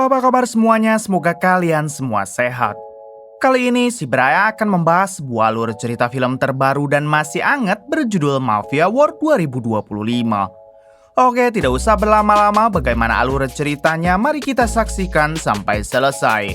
Halo, apa kabar semuanya? Semoga kalian semua sehat. Kali ini si Braya akan membahas sebuah alur cerita film terbaru dan masih anget berjudul Mafia World 2025. Oke, tidak usah berlama-lama, bagaimana alur ceritanya? Mari kita saksikan sampai selesai.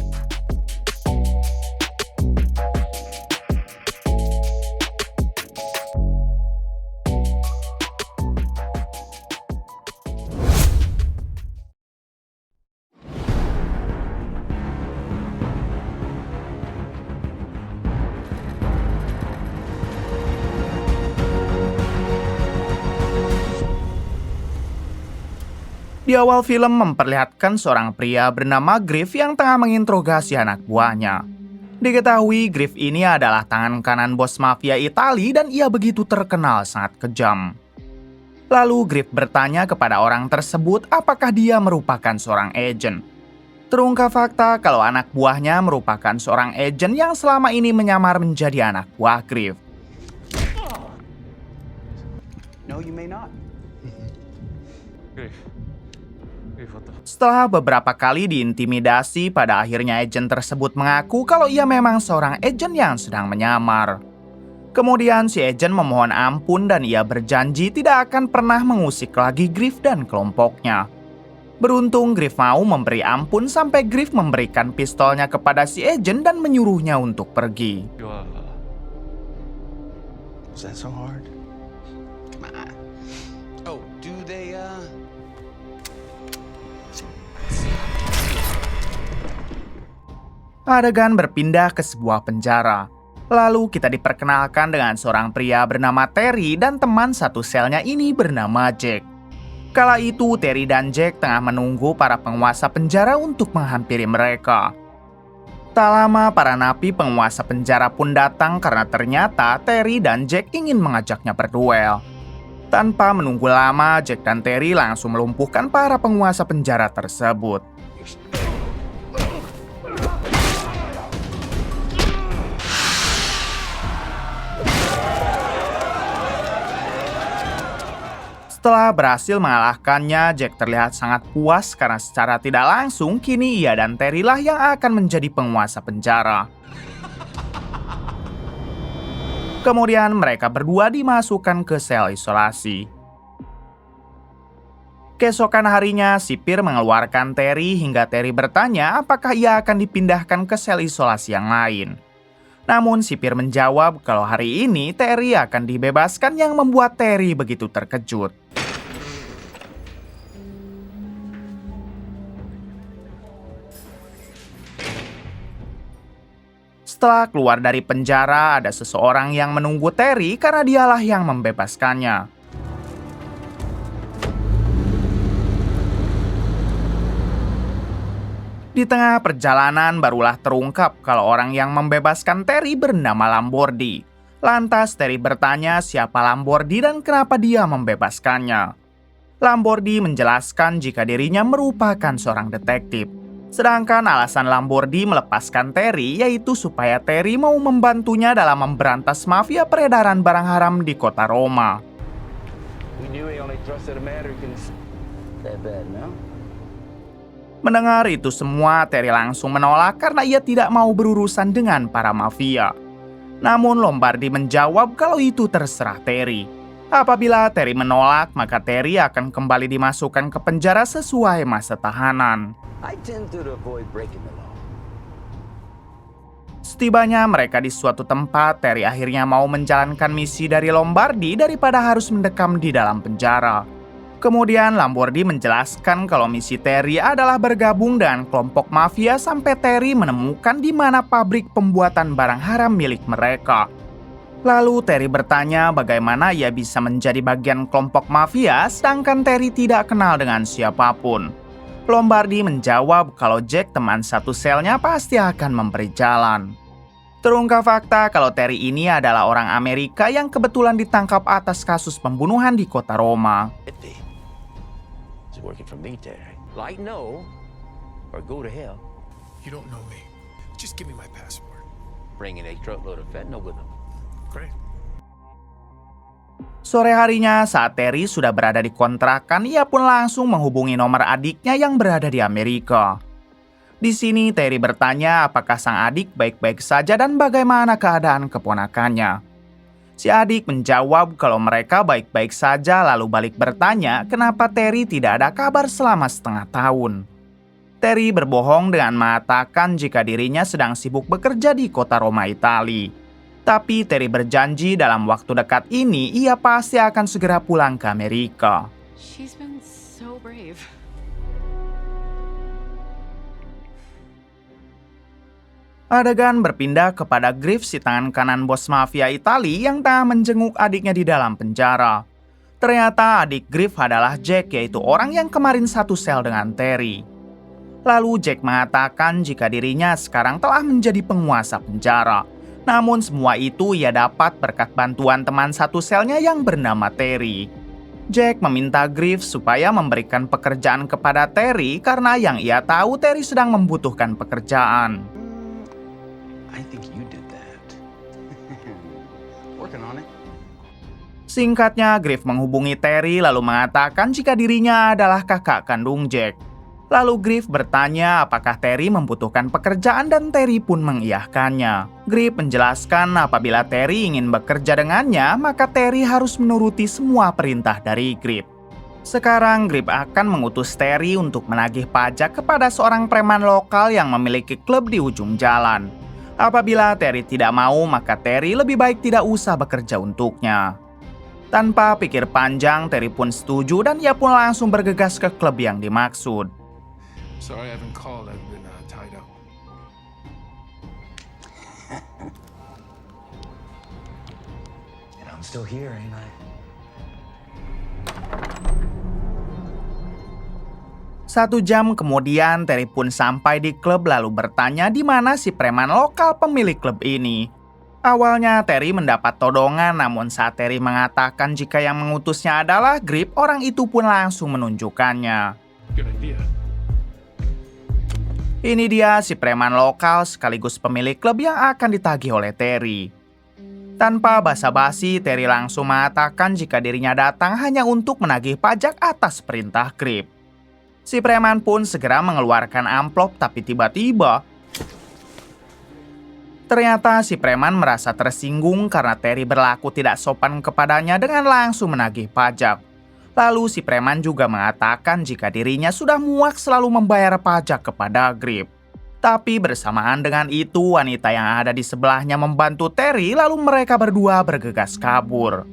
Di awal film memperlihatkan seorang pria bernama Griff yang tengah menginterogasi anak buahnya. Diketahui Griff ini adalah tangan kanan bos mafia Italia dan ia begitu terkenal sangat kejam. Lalu Griff bertanya kepada orang tersebut apakah dia merupakan seorang agen. Terungkap fakta kalau anak buahnya merupakan seorang agen yang selama ini menyamar menjadi anak buah Griff. No, you may not. Setelah beberapa kali diintimidasi, pada akhirnya agen tersebut mengaku kalau ia memang seorang agen yang sedang menyamar. Kemudian si agen memohon ampun dan ia berjanji tidak akan pernah mengusik lagi Griff dan kelompoknya. Beruntung Griff mau memberi ampun sampai Griff memberikan pistolnya kepada si agen dan menyuruhnya untuk pergi. Was that so hard? Come on. Oh, do they, Adegan berpindah ke sebuah penjara. Lalu kita diperkenalkan dengan seorang pria bernama Terry dan teman satu selnya ini bernama Jack. Kala itu Terry dan Jack tengah menunggu para penguasa penjara untuk menghampiri mereka. Tak lama para napi penguasa penjara pun datang karena ternyata Terry dan Jack ingin mengajaknya berduel. Tanpa menunggu lama, Jack dan Terry langsung melumpuhkan para penguasa penjara tersebut. Setelah berhasil mengalahkannya, Jack terlihat sangat puas karena secara tidak langsung kini ia dan Terry lah yang akan menjadi penguasa penjara. Kemudian mereka berdua dimasukkan ke sel isolasi. Keesokan harinya, sipir mengeluarkan Terry hingga Terry bertanya apakah ia akan dipindahkan ke sel isolasi yang lain. Namun sipir menjawab kalau hari ini Terry akan dibebaskan yang membuat Terry begitu terkejut. Setelah keluar dari penjara, ada seseorang yang menunggu Terry karena dialah yang membebaskannya. Di tengah perjalanan barulah terungkap kalau orang yang membebaskan Terry bernama Lambordi. Lantas Terry bertanya siapa Lambordi dan kenapa dia membebaskannya. Lambordi menjelaskan jika dirinya merupakan seorang detektif. Sedangkan alasan Lambordi melepaskan Terry yaitu supaya Terry mau membantunya dalam memberantas mafia peredaran barang haram di kota Roma. Mendengar itu semua, Terry langsung menolak karena ia tidak mau berurusan dengan para mafia. Namun Lombardi menjawab kalau itu terserah Terry. Apabila Terry menolak, maka Terry akan kembali dimasukkan ke penjara sesuai masa tahanan. Setibanya mereka di suatu tempat, Terry akhirnya mau menjalankan misi dari Lombardi daripada harus mendekam di dalam penjara. Kemudian Lambordi menjelaskan kalau misi Terry adalah bergabung dengan kelompok mafia sampai Terry menemukan di mana pabrik pembuatan barang haram milik mereka. Lalu Terry bertanya bagaimana ia bisa menjadi bagian kelompok mafia sedangkan Terry tidak kenal dengan siapapun. Lombardi menjawab kalau Jack teman satu selnya pasti akan memberi jalan. Terungkap fakta kalau Terry ini adalah orang Amerika yang kebetulan ditangkap atas kasus pembunuhan di kota Roma. Working for me, Terry. Like no, or go to hell. You don't know me. Just give me my passport. Bringing a truckload of fentanyl with him. Great. Sore harinya saat Terry sudah berada di kontrakan, ia pun langsung menghubungi nomor adiknya yang berada di Amerika. Di sini Terry bertanya apakah sang adik baik-baik saja dan bagaimana keadaan keponakannya. Si adik menjawab kalau mereka baik-baik saja lalu balik bertanya kenapa Terry tidak ada kabar selama setengah tahun. Terry berbohong dengan mengatakan jika dirinya sedang sibuk bekerja di kota Roma, Italia. Tapi Terry berjanji dalam waktu dekat ini ia pasti akan segera pulang ke Amerika. She's been so brave. Adegan berpindah kepada Griff, si tangan kanan bos mafia Italia yang tengah menjenguk adiknya di dalam penjara. Ternyata adik Griff adalah Jack, yaitu orang yang kemarin satu sel dengan Terry. Lalu Jack mengatakan jika dirinya sekarang telah menjadi penguasa penjara. Namun semua itu ia dapat berkat bantuan teman satu selnya yang bernama Terry. Jack meminta Griff supaya memberikan pekerjaan kepada Terry karena yang ia tahu Terry sedang membutuhkan pekerjaan. I think you did that. Working on it. Singkatnya, Griff menghubungi Terry lalu mengatakan jika dirinya adalah kakak kandung Jack. Lalu Griff bertanya apakah Terry membutuhkan pekerjaan dan Terry pun mengiyahkannya. Griff menjelaskan apabila Terry ingin bekerja dengannya, maka Terry harus menuruti semua perintah dari Griff. Sekarang Griff akan mengutus Terry untuk menagih pajak kepada seorang preman lokal yang memiliki klub di ujung jalan. Apabila Terry tidak mau, maka Terry lebih baik tidak usah bekerja untuknya. Tanpa pikir panjang, Terry pun setuju dan ia pun langsung bergegas ke klub yang dimaksud. Sorry I haven't called. I've been tied up. And I'm still here, ain't I? 1 jam kemudian, Terry pun sampai di klub lalu bertanya di mana si preman lokal pemilik klub ini. Awalnya Terry mendapat todongan, namun saat Terry mengatakan jika yang mengutusnya adalah Griff, orang itu pun langsung menunjukkannya. Good idea. Ini dia si preman lokal sekaligus pemilik klub yang akan ditagih oleh Terry. Tanpa basa-basi, Terry langsung mengatakan jika dirinya datang hanya untuk menagih pajak atas perintah Griff. Si preman pun segera mengeluarkan amplop, tapi tiba-tiba ternyata si preman merasa tersinggung karena Terry berlaku tidak sopan kepadanya dengan langsung menagih pajak. Lalu si preman juga mengatakan jika dirinya sudah muak selalu membayar pajak kepada Griff. Tapi bersamaan dengan itu, wanita yang ada di sebelahnya membantu Terry lalu mereka berdua bergegas kabur.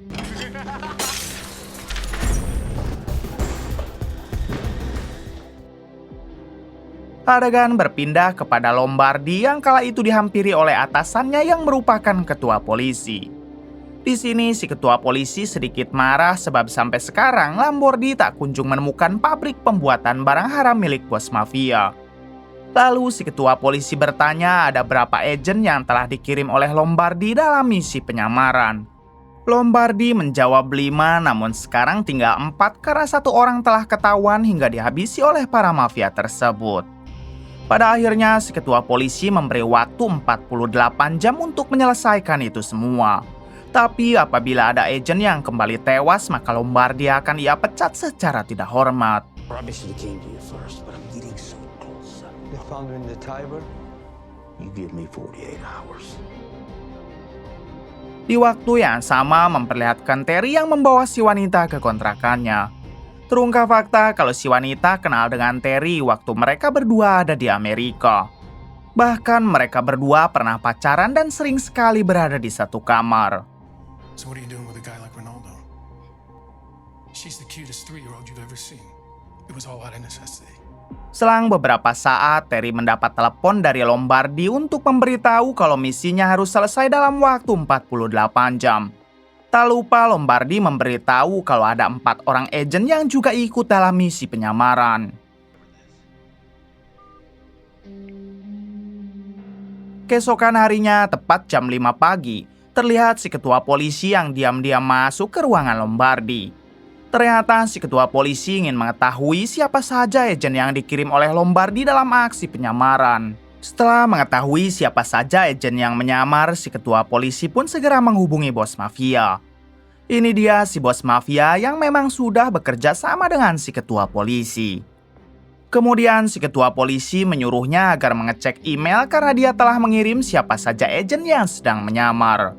Adegan berpindah kepada Lombardi yang kala itu dihampiri oleh atasannya yang merupakan ketua polisi. Di sini si ketua polisi sedikit marah sebab sampai sekarang Lombardi tak kunjung menemukan pabrik pembuatan barang haram milik bos mafia. Lalu si ketua polisi bertanya ada berapa agen yang telah dikirim oleh Lombardi dalam misi penyamaran. Lombardi menjawab 5, namun sekarang tinggal 4 karena 1 orang telah ketahuan hingga dihabisi oleh para mafia tersebut. Pada akhirnya si ketua polisi memberi waktu 48 jam untuk menyelesaikan itu semua. Tapi apabila ada agen yang kembali tewas, maka Lombardi akan ia pecat secara tidak hormat. Probably should have came to you first, but I'm getting so close. They found her in the Tiber. You give me 48 hours. Di waktu yang sama memperlihatkan Terry yang membawa si wanita ke kontrakannya. Terungkap fakta kalau si wanita kenal dengan Terry waktu mereka berdua ada di Amerika. Bahkan mereka berdua pernah pacaran dan sering sekali berada di satu kamar. So what are you doing with a guy like Ronaldo? She's the cutest 3-year-old you've ever seen. It was all out of necessity. Selang beberapa saat, Terry mendapat telepon dari Lombardi untuk memberitahu kalau misinya harus selesai dalam waktu 48 jam. Tak lupa Lombardi memberitahu kalau ada 4 orang agen yang juga ikut dalam misi penyamaran. Keesokan harinya, tepat jam 5 pagi, terlihat si ketua polisi yang diam-diam masuk ke ruangan Lombardi. Ternyata si ketua polisi ingin mengetahui siapa saja agen yang dikirim oleh Lombardi dalam aksi penyamaran. Setelah mengetahui siapa saja agen yang menyamar, si ketua polisi pun segera menghubungi bos mafia. Ini dia si bos mafia yang memang sudah bekerja sama dengan si ketua polisi. Kemudian si ketua polisi menyuruhnya agar mengecek email karena dia telah mengirim siapa saja agen yang sedang menyamar.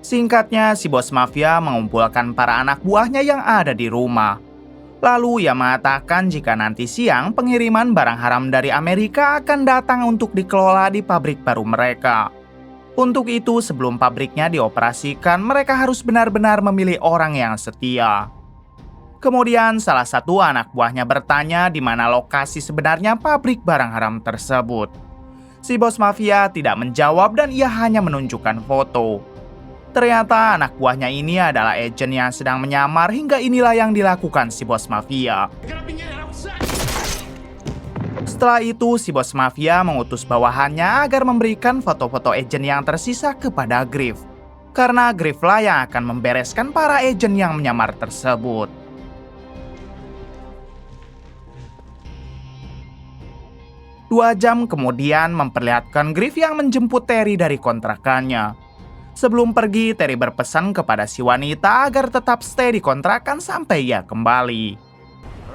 Singkatnya, si bos mafia mengumpulkan para anak buahnya yang ada di rumah. Lalu ia mengatakan jika nanti siang pengiriman barang haram dari Amerika akan datang untuk dikelola di pabrik baru mereka. Untuk itu, sebelum pabriknya dioperasikan, mereka harus benar-benar memilih orang yang setia. Kemudian, salah satu anak buahnya bertanya di mana lokasi sebenarnya pabrik barang haram tersebut. Si bos mafia tidak menjawab dan ia hanya menunjukkan foto. Ternyata anak buahnya ini adalah agen yang sedang menyamar hingga inilah yang dilakukan si bos mafia. Setelah itu, si bos mafia mengutus bawahannya agar memberikan foto-foto agen yang tersisa kepada Griff. Karena Griff lah yang akan membereskan para agen yang menyamar tersebut. Dua jam kemudian memperlihatkan Griff yang menjemput Terry dari kontrakannya. Sebelum pergi, Terry berpesan kepada si wanita agar tetap stay di kontrakan sampai ia kembali.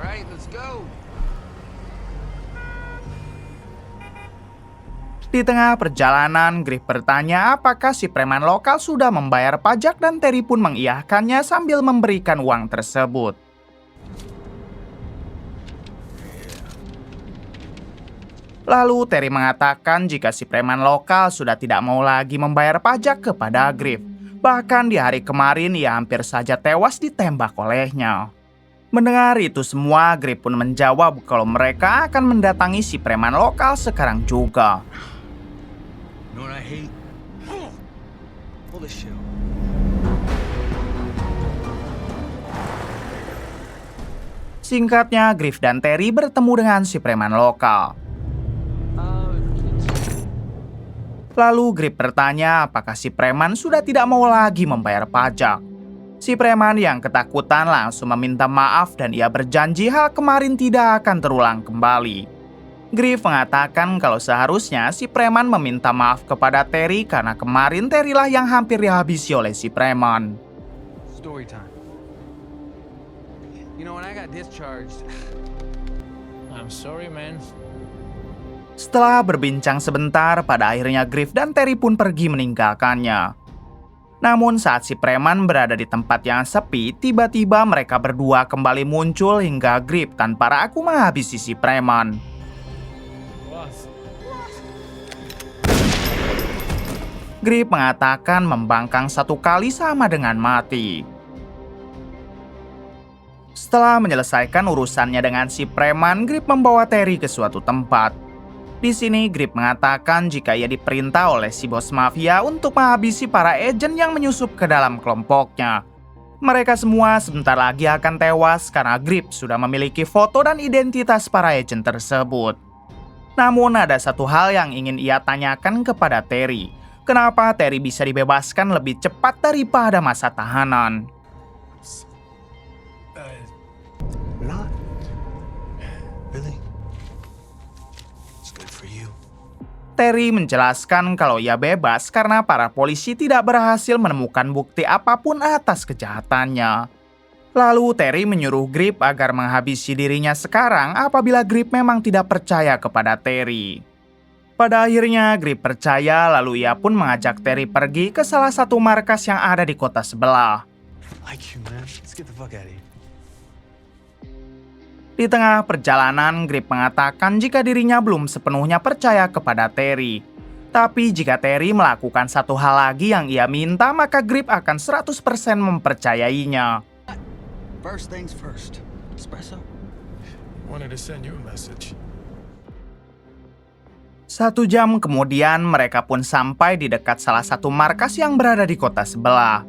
Alright, let's go. Di tengah perjalanan, Griff bertanya apakah si preman lokal sudah membayar pajak dan Terry pun mengiyahkannya sambil memberikan uang tersebut. Lalu Terry mengatakan jika si preman lokal sudah tidak mau lagi membayar pajak kepada Griff. Bahkan di hari kemarin ia hampir saja tewas ditembak olehnya. Mendengar itu semua, Griff pun menjawab kalau mereka akan mendatangi si preman lokal sekarang juga. You know what I hate? Pull this shit. Singkatnya, Griff dan Terry bertemu dengan si preman lokal. Lalu Griff bertanya apakah si preman sudah tidak mau lagi membayar pajak. Si preman yang ketakutan langsung meminta maaf dan ia berjanji hal kemarin tidak akan terulang kembali. Griff mengatakan kalau seharusnya si preman meminta maaf kepada Terry karena kemarin Terry lah yang hampir dihabisi oleh si preman. Story time. You know, when I got discharged, I'm sorry, man. Setelah berbincang sebentar, pada akhirnya Griff dan Terry pun pergi meninggalkannya. Namun saat si preman berada di tempat yang sepi, tiba-tiba mereka berdua kembali muncul hingga Griff tanpa ragu menghabisi si preman. Griff mengatakan membangkang satu kali sama dengan mati. Setelah menyelesaikan urusannya dengan si preman, Griff membawa Terry ke suatu tempat. Di sini, Griff mengatakan jika ia diperintah oleh si bos mafia untuk menghabisi para agen yang menyusup ke dalam kelompoknya. Mereka semua sebentar lagi akan tewas karena Griff sudah memiliki foto dan identitas para agen tersebut. Namun ada satu hal yang ingin ia tanyakan kepada Terry. Kenapa Terry bisa dibebaskan lebih cepat daripada masa tahanan? Not. Really? It's good for you. Terry menjelaskan kalau ia bebas karena para polisi tidak berhasil menemukan bukti apapun atas kejahatannya. Lalu Terry menyuruh Griff agar menghabisi dirinya sekarang apabila Griff memang tidak percaya kepada Terry. Pada akhirnya Griff percaya, lalu ia pun mengajak Terry pergi ke salah satu markas yang ada di kota sebelah. Like you, man. Let's get the fuck out of here. Di tengah perjalanan, Griff mengatakan jika dirinya belum sepenuhnya percaya kepada Terry. Tapi jika Terry melakukan satu hal lagi yang ia minta, maka Griff akan 100% mempercayainya. first things first. Espresso? Wanted to send you a message. 1 jam kemudian, mereka pun sampai di dekat salah satu markas yang berada di kota sebelah.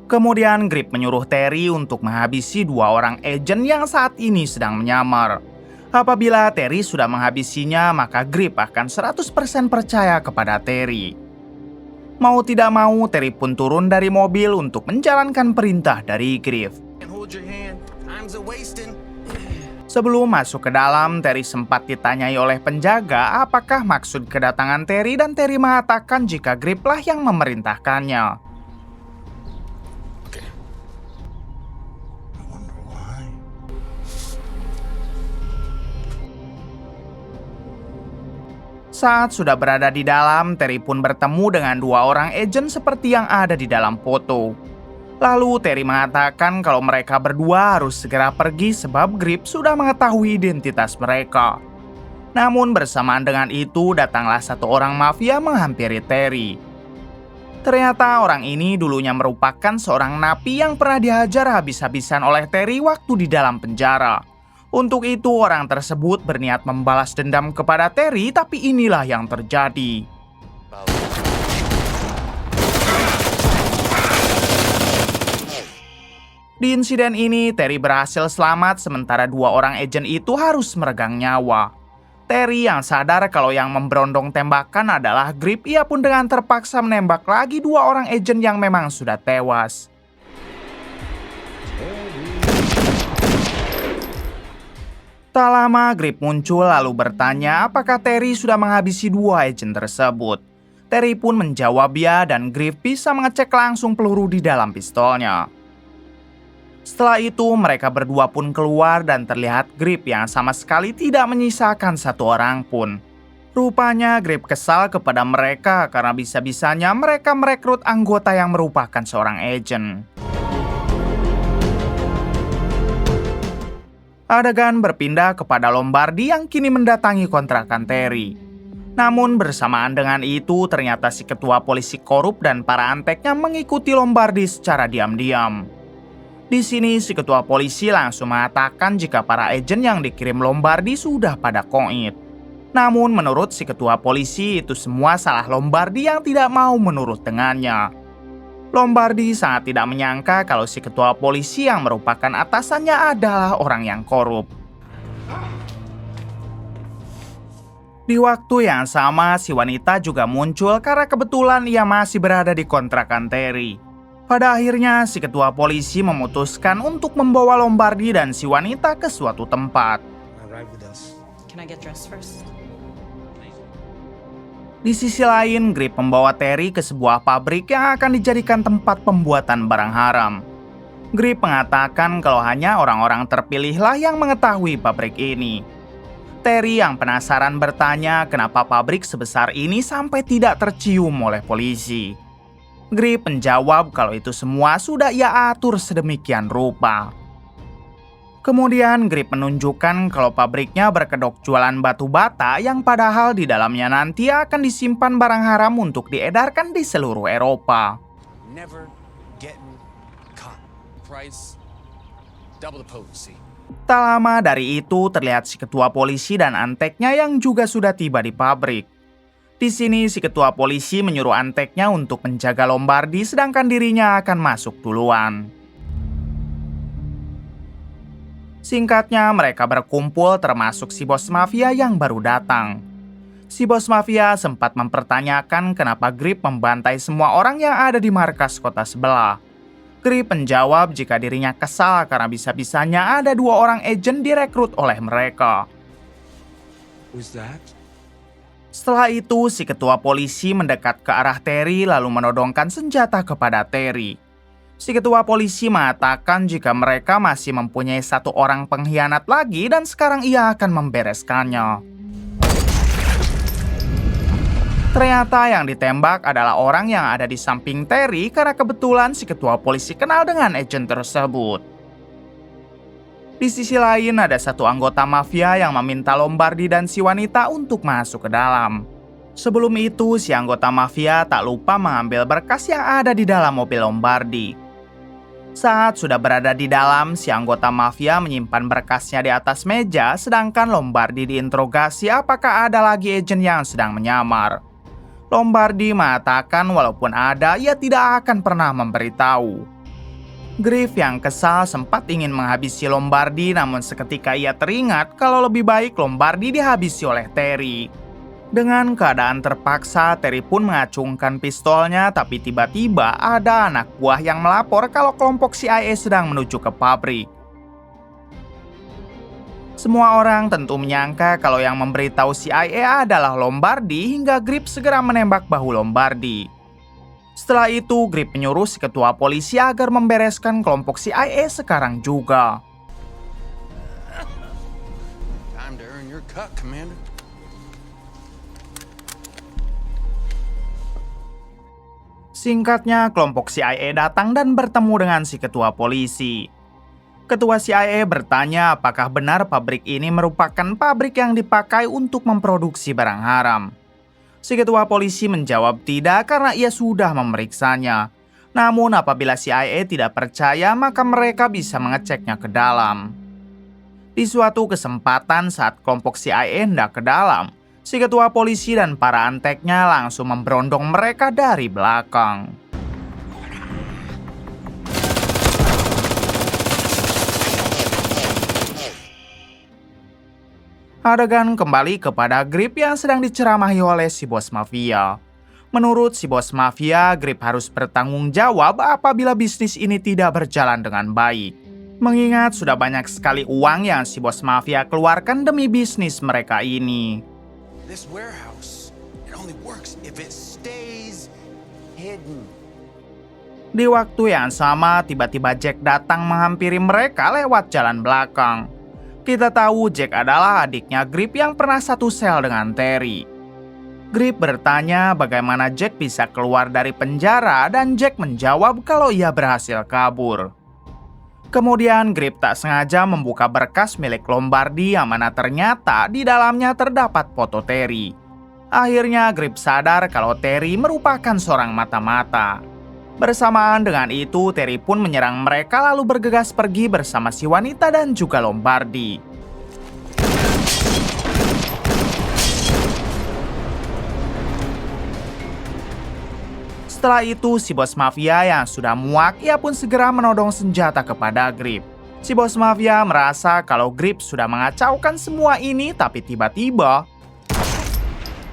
Kemudian Griff menyuruh Terry untuk menghabisi 2 orang agen yang saat ini sedang menyamar. Apabila Terry sudah menghabisinya, maka Griff akan 100% percaya kepada Terry. Mau tidak mau, Terry pun turun dari mobil untuk menjalankan perintah dari Griff. Hold your hand. Time's a-wasting. Sebelum masuk ke dalam, Terry sempat ditanyai oleh penjaga apakah maksud kedatangan Terry dan Terry mengatakan jika Griff lah yang memerintahkannya. Saat sudah berada di dalam, Terry pun bertemu dengan dua orang agen seperti yang ada di dalam foto. Lalu Terry mengatakan kalau mereka berdua harus segera pergi sebab Grip sudah mengetahui identitas mereka. Namun bersamaan dengan itu datanglah satu orang mafia menghampiri Terry. Ternyata orang ini dulunya merupakan seorang napi yang pernah dihajar habis-habisan oleh Terry waktu di dalam penjara. Untuk itu orang tersebut berniat membalas dendam kepada Terry, tapi inilah yang terjadi. Di insiden ini, Terry berhasil selamat sementara dua orang agen itu harus meregang nyawa. Terry yang sadar kalau yang memberondong tembakan adalah Grip, ia pun dengan terpaksa menembak lagi dua orang agen yang memang sudah tewas. Tak lama Grip muncul lalu bertanya apakah Terry sudah menghabisi dua agen tersebut. Terry pun menjawab ya dan Grip bisa mengecek langsung peluru di dalam pistolnya. Setelah itu mereka berdua pun keluar dan terlihat Grip yang sama sekali tidak menyisakan satu orang pun. Rupanya Grip kesal kepada mereka karena bisa-bisanya mereka merekrut anggota yang merupakan seorang agen. Adegan berpindah kepada Lombardi yang kini mendatangi kontrakan Terry. Namun bersamaan dengan itu ternyata si ketua polisi korup dan para anteknya mengikuti Lombardi secara diam-diam. Di sini si ketua polisi langsung mengatakan jika para agen yang dikirim Lombardi sudah pada koit. Namun menurut si ketua polisi itu semua salah Lombardi yang tidak mau menurut dengannya. Lombardi sangat tidak menyangka kalau si ketua polisi yang merupakan atasannya adalah orang yang korup. Di waktu yang sama, si wanita juga muncul karena kebetulan ia masih berada di kontrakan Terry. Pada akhirnya, si ketua polisi memutuskan untuk membawa Lombardi dan si wanita ke suatu tempat. Can I get dressed first? Di sisi lain, Grip membawa Terry ke sebuah pabrik yang akan dijadikan tempat pembuatan barang haram. Grip mengatakan kalau hanya orang-orang terpilihlah yang mengetahui pabrik ini. Terry yang penasaran bertanya kenapa pabrik sebesar ini sampai tidak tercium oleh polisi. Grip menjawab kalau itu semua sudah ia atur sedemikian rupa. Kemudian Grip menunjukkan kalau pabriknya berkedok jualan batu bata yang padahal di dalamnya nanti akan disimpan barang haram untuk diedarkan di seluruh Eropa. Never getting caught. Price double the potency. Tak lama dari itu terlihat si ketua polisi dan anteknya yang juga sudah tiba di pabrik. Di sini si ketua polisi menyuruh anteknya untuk menjaga Lombardi sedangkan dirinya akan masuk duluan. Singkatnya, mereka berkumpul termasuk si bos mafia yang baru datang. Si bos mafia sempat mempertanyakan kenapa Grip membantai semua orang yang ada di markas kota sebelah. Grip menjawab jika dirinya kesal karena bisa-bisanya ada dua orang agen direkrut oleh mereka. Who's that? Setelah itu, si ketua polisi mendekat ke arah Terry lalu menodongkan senjata kepada Terry. Si ketua polisi mengatakan jika mereka masih mempunyai satu orang pengkhianat lagi dan sekarang ia akan membereskannya. Ternyata yang ditembak adalah orang yang ada di samping Terry karena kebetulan si ketua polisi kenal dengan agen tersebut. Di sisi lain ada satu anggota mafia yang meminta Lombardi dan si wanita untuk masuk ke dalam. Sebelum itu si anggota mafia tak lupa mengambil berkas yang ada di dalam mobil Lombardi. Saat sudah berada di dalam, si anggota mafia menyimpan berkasnya di atas meja, sedangkan Lombardi diinterogasi apakah ada lagi agen yang sedang menyamar. Lombardi mengatakan walaupun ada, ia tidak akan pernah memberitahu. Grip yang kesal sempat ingin menghabisi Lombardi, namun seketika ia teringat kalau lebih baik Lombardi dihabisi oleh Terry. Dengan keadaan terpaksa, Terry pun mengacungkan pistolnya, tapi tiba-tiba ada anak buah yang melapor kalau kelompok CIA sedang menuju ke pabrik. Semua orang tentu menyangka kalau yang memberitahu CIA adalah Lombardi hingga Grip segera menembak bahu Lombardi. Setelah itu, Grip menyuruh si ketua polisi agar membereskan kelompok CIA sekarang juga. Time to earn your cut, Commander. Singkatnya, kelompok CIA datang dan bertemu dengan si ketua polisi. Ketua CIA bertanya apakah benar pabrik ini merupakan pabrik yang dipakai untuk memproduksi barang haram. Si ketua polisi menjawab tidak karena ia sudah memeriksanya. Namun apabila CIA tidak percaya, maka mereka bisa mengeceknya ke dalam. Di suatu kesempatan saat kelompok CIA hendak ke dalam, si ketua polisi dan para anteknya langsung memberondong mereka dari belakang. Adegan kembali kepada Grip yang sedang diceramahi oleh si bos mafia. Menurut si bos mafia, Grip harus bertanggung jawab apabila bisnis ini tidak berjalan dengan baik. Mengingat sudah banyak sekali uang yang si bos mafia keluarkan demi bisnis mereka ini. This warehouse, it only works if it stays hidden. Di waktu yang sama, tiba-tiba Jack datang menghampiri mereka lewat jalan belakang. Kita tahu Jack adalah adiknya Grip yang pernah satu sel dengan Terry. Grip bertanya bagaimana Jack bisa keluar dari penjara dan Jack menjawab kalau ia berhasil kabur. Kemudian Grip tak sengaja membuka berkas milik Lombardi yang mana ternyata di dalamnya terdapat foto Terry. Akhirnya Grip sadar kalau Terry merupakan seorang mata-mata. Bersamaan dengan itu, Terry pun menyerang mereka lalu bergegas pergi bersama si wanita dan juga Lombardi. Setelah itu, si bos mafia yang sudah muak, ia pun segera menodong senjata kepada Grip. Si bos mafia merasa kalau Grip sudah mengacaukan semua ini, tapi tiba-tiba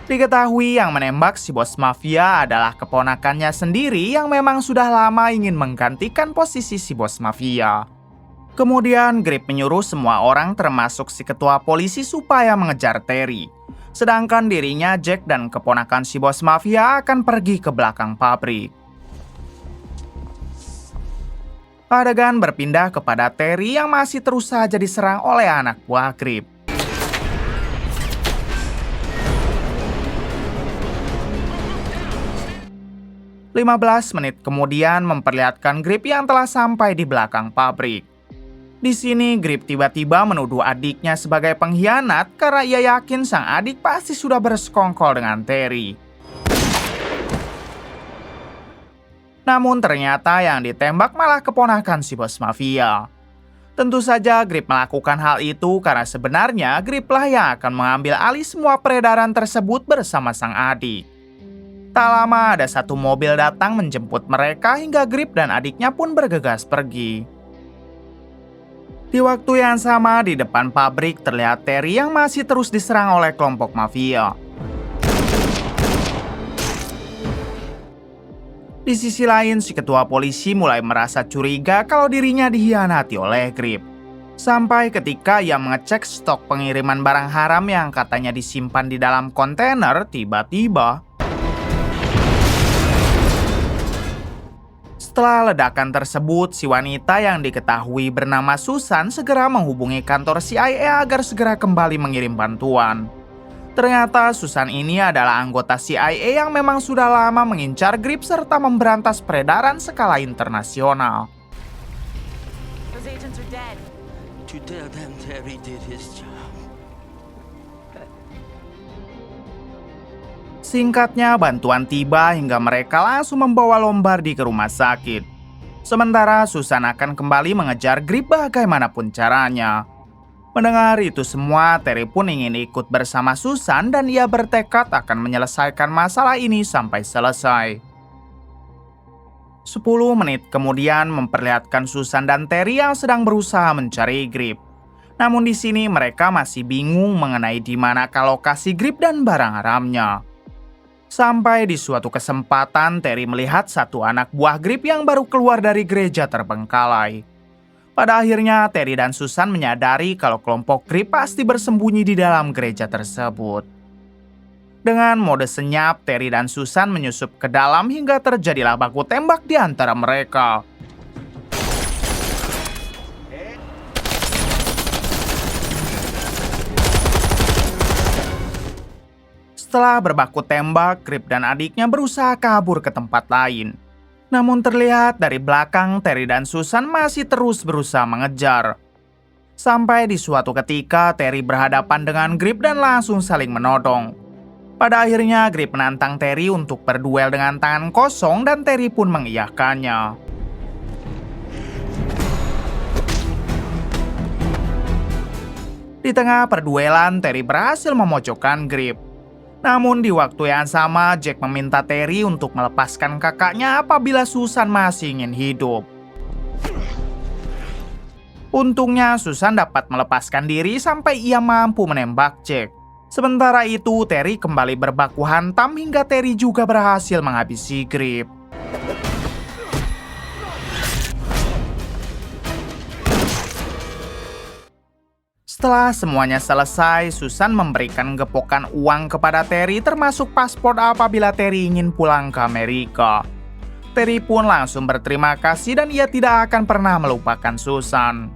diketahui yang menembak si bos mafia adalah keponakannya sendiri yang memang sudah lama ingin menggantikan posisi si bos mafia. Kemudian Grip menyuruh semua orang termasuk si ketua polisi supaya mengejar Terry. Sedangkan dirinya, Jack dan keponakan si bos mafia akan pergi ke belakang pabrik. Adegan berpindah kepada Terry yang masih terus saja diserang oleh anak buah Grip. 15 menit kemudian memperlihatkan Grip yang telah sampai di belakang pabrik. Di sini Grip tiba-tiba menuduh adiknya sebagai pengkhianat karena ia yakin sang adik pasti sudah bersekongkol dengan Terry. Namun ternyata yang ditembak malah keponakan si bos mafia. Tentu saja Grip melakukan hal itu karena sebenarnya Grip lah yang akan mengambil alih semua peredaran tersebut bersama sang adik. Tak lama ada satu mobil datang menjemput mereka hingga Grip dan adiknya pun bergegas pergi. Di waktu yang sama di depan pabrik terlihat Terry yang masih terus diserang oleh kelompok mafia. Di sisi lain, si ketua polisi mulai merasa curiga kalau dirinya dikhianati oleh Grip. Sampai ketika ia mengecek stok pengiriman barang haram yang katanya disimpan di dalam kontainer, tiba-tiba setelah ledakan tersebut, si wanita yang diketahui bernama Susan segera menghubungi kantor CIA agar segera kembali mengirim bantuan. Ternyata Susan ini adalah anggota CIA yang memang sudah lama mengincar Grip serta memberantas peredaran skala internasional. Those agents are dead. To tell them Terry did his job. Singkatnya, bantuan tiba hingga mereka langsung membawa Lombardi ke rumah sakit. Sementara Susan akan kembali mengejar Grip bagaimanapun caranya. Mendengar itu semua, Terry pun ingin ikut bersama Susan dan ia bertekad akan menyelesaikan masalah ini sampai selesai. 10 menit kemudian memperlihatkan Susan dan Terry yang sedang berusaha mencari Grip. Namun di sini mereka masih bingung mengenai di manakah lokasi Grip dan barang haramnya. Sampai di suatu kesempatan, Terry melihat satu anak buah Grip yang baru keluar dari gereja terbengkalai. Pada akhirnya, Terry dan Susan menyadari kalau kelompok Grip pasti bersembunyi di dalam gereja tersebut. Dengan mode senyap, Terry dan Susan menyusup ke dalam hingga terjadilah baku tembak di antara mereka. Setelah berbaku tembak, Grip dan adiknya berusaha kabur ke tempat lain. Namun terlihat dari belakang, Terry dan Susan masih terus berusaha mengejar. Sampai di suatu ketika, Terry berhadapan dengan Grip dan langsung saling menodong. Pada akhirnya, Grip menantang Terry untuk berduel dengan tangan kosong dan Terry pun mengiyakannya. Di tengah perduelan, Terry berhasil memojokkan Grip. Namun di waktu yang sama, Jack meminta Terry untuk melepaskan kakaknya apabila Susan masih ingin hidup. Untungnya Susan dapat melepaskan diri sampai ia mampu menembak Jack. Sementara itu, Terry kembali berbaku hantam hingga Terry juga berhasil menghabisi Grip. Setelah semuanya selesai, Susan memberikan gepokan uang kepada Terry termasuk paspor apabila Terry ingin pulang ke Amerika. Terry pun langsung berterima kasih dan ia tidak akan pernah melupakan Susan.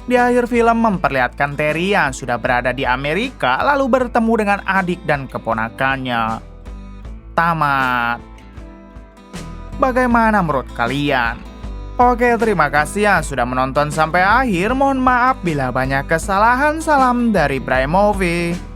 Di akhir film memperlihatkan Terry yang sudah berada di Amerika lalu bertemu dengan adik dan keponakannya. Tamat. Bagaimana menurut kalian? Oke, terima kasih yang sudah menonton sampai akhir. Mohon maaf bila banyak kesalahan. Salam dari Bray Movie.